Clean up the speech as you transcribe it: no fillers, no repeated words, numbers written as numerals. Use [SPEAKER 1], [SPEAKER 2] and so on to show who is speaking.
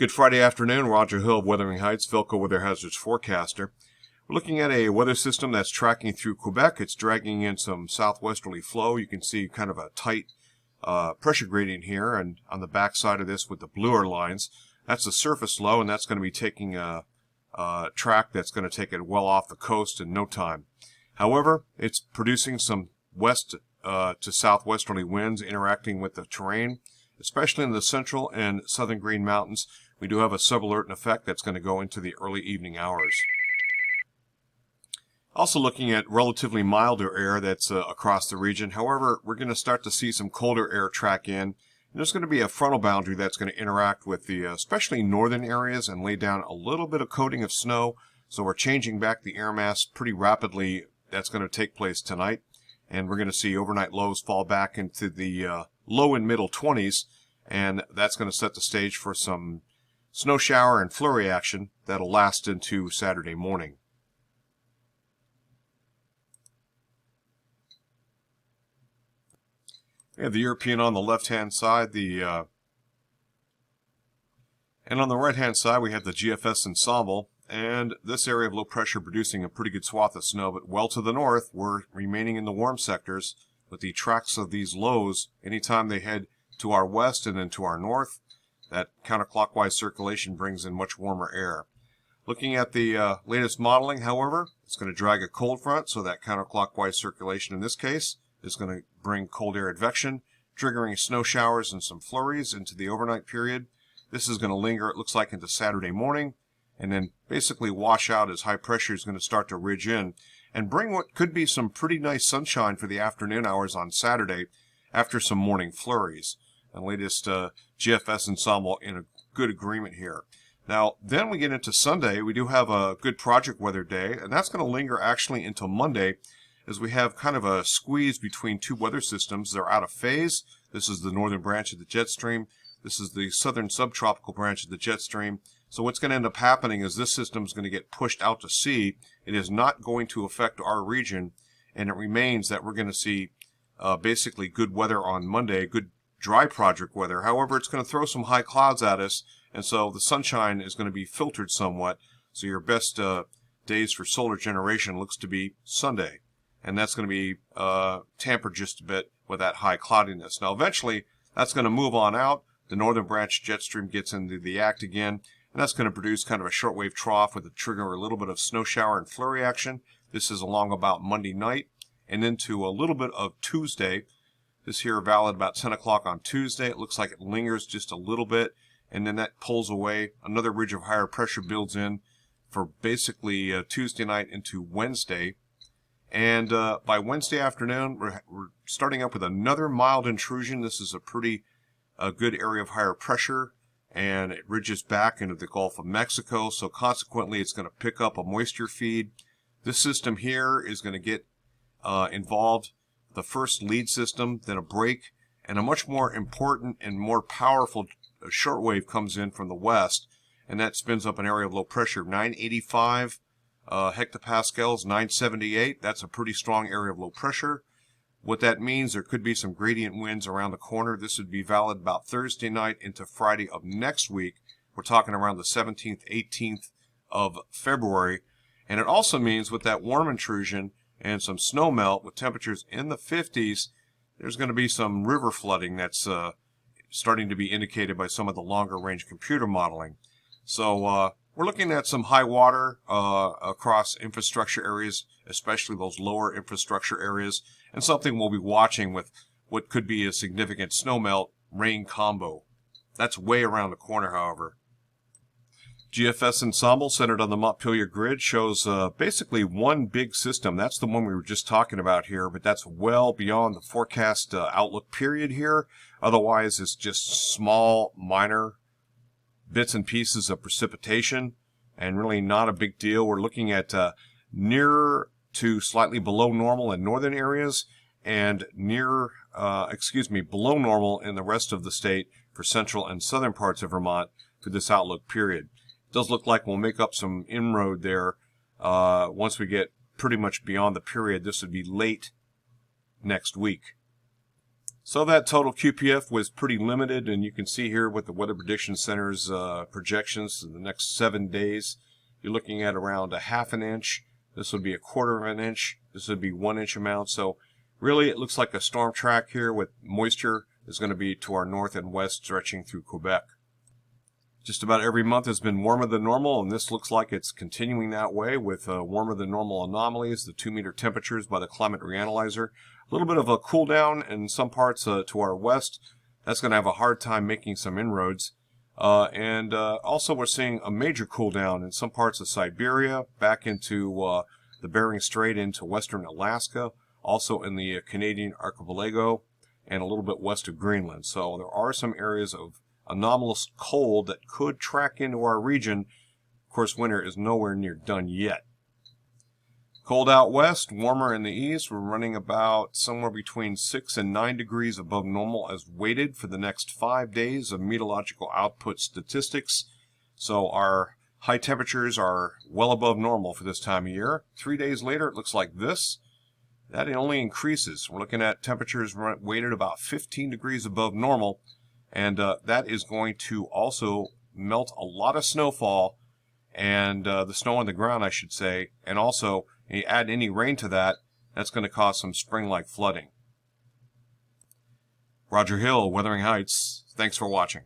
[SPEAKER 1] Good Friday afternoon, Roger Hill of Wuthering Heights, VELCO Weather Hazards Forecaster. We're looking at a weather system that's tracking through Quebec. It's dragging in some southwesterly flow. You can see kind of a tight pressure gradient here, and on the back side of this with the bluer lines, that's the surface low, and that's going to be taking a track that's going to take it well off the coast in no time. However, it's producing some west to southwesterly winds interacting with the terrain, especially in the central and southern Green Mountains. We do have a subalert effect that's going to go into the early evening hours. Also looking at relatively milder air that's across the region. However, we're going to start to see some colder air track in. And there's going to be a frontal boundary that's going to interact with the especially northern areas and lay down a little bit of coating of snow. So we're changing back the air mass pretty rapidly. That's going to take place tonight. And we're going to see overnight lows fall back into the low and middle 20s. And that's going to set the stage for some snow shower and flurry action that'll last into Saturday morning. We have the European on the left-hand side, and on the right-hand side we have the GFS ensemble, and this area of low pressure producing a pretty good swath of snow, but well to the north we're remaining in the warm sectors with the tracks of these lows. Anytime they head to our west and then to our north, that counterclockwise circulation brings in much warmer air. Looking at the latest modeling, however, it's going to drag a cold front, so that counterclockwise circulation in this case is going to bring cold air advection, triggering snow showers and some flurries into the overnight period. This is going to linger, it looks like, into Saturday morning, and then basically wash out as high pressure is going to start to ridge in and bring what could be some pretty nice sunshine for the afternoon hours on Saturday after some morning flurries. And latest GFS ensemble in a good agreement here. Now, then we get into Sunday. We do have a good project weather day, and that's going to linger actually into Monday, as we have kind of a squeeze between two weather systems. They're out of phase. This is the northern branch of the jet stream. This is the southern subtropical branch of the jet stream. So what's going to end up happening is this system is going to get pushed out to sea. It is not going to affect our region, and it remains that we're going to see basically good weather on Monday, good dry project weather. However, it's going to throw some high clouds at us, and so the sunshine is going to be filtered somewhat. So your best days for solar generation looks to be Sunday, and that's going to be tampered just a bit with that high cloudiness. Now, eventually, that's going to move on out. The northern branch jet stream gets into the act again, and that's going to produce kind of a shortwave trough with a trigger a little bit of snow shower and flurry action. This is along about Monday night and into a little bit of Tuesday. This here valid about 10 o'clock on Tuesday. It looks like it lingers just a little bit, and then that pulls away. Another ridge of higher pressure builds in for basically Tuesday night into Wednesday. And by Wednesday afternoon, we're starting up with another mild intrusion. This is a pretty good area of higher pressure, and it ridges back into the Gulf of Mexico. So consequently, it's going to pick up a moisture feed. This system here is going to get involved. The first lead system, then a break, and a much more important and more powerful shortwave comes in from the west, and that spins up an area of low pressure, 985 hectopascals, 978. That's a pretty strong area of low pressure. What that means, there could be some gradient winds around the corner. This would be valid about Thursday night into Friday of next week. We're talking around the 17th, 18th of February. And it also means with that warm intrusion and some snow melt with temperatures in the 50s, there's going to be some river flooding that's starting to be indicated by some of the longer range computer modeling. So we're looking at some high water across infrastructure areas, especially those lower infrastructure areas, and something we'll be watching with what could be a significant snow melt rain combo. That's way around the corner, however. GFS ensemble centered on the Montpelier grid shows basically one big system. That's the one we were just talking about here, but that's well beyond the forecast outlook period here. Otherwise, it's just small, minor bits and pieces of precipitation, and really not a big deal. We're looking at near to slightly below normal in northern areas, and below normal in the rest of the state for central and southern parts of Vermont for this outlook period. It does look like we'll make up some inroad there once we get pretty much beyond the period. This would be late next week. So that total QPF was pretty limited, and you can see here with the Weather Prediction Center's projections in the next 7 days, you're looking at around a ½ an inch. This would be a ¼ inch. This would be 1 inch amount. So really it looks like a storm track here with moisture is going to be to our north and west stretching through Quebec. Just about every month has been warmer than normal, and this looks like it's continuing that way with warmer than normal anomalies, the 2-meter temperatures by the climate reanalyzer. A little bit of a cool down in some parts to our west. That's going to have a hard time making some inroads. And also we're seeing a major cool down in some parts of Siberia, back into the Bering Strait into western Alaska, also in the Canadian archipelago, and a little bit west of Greenland. So there are some areas of anomalous cold that could track into our region. Of course, winter is nowhere near done yet. Cold out west, warmer in the east. We're running about somewhere between 6 and 9 degrees above normal as weighted for the next 5 days of meteorological output statistics. So our high temperatures are well above normal for this time of year. 3 days later, it looks like this. That only increases. We're looking at temperatures weighted about 15 degrees above normal. And that is going to also melt a lot of snowfall, and the snow on the ground, I should say. And also, you add any rain to that, that's going to cause some spring-like flooding. Roger Hill, Wuthering Heights. Thanks for watching.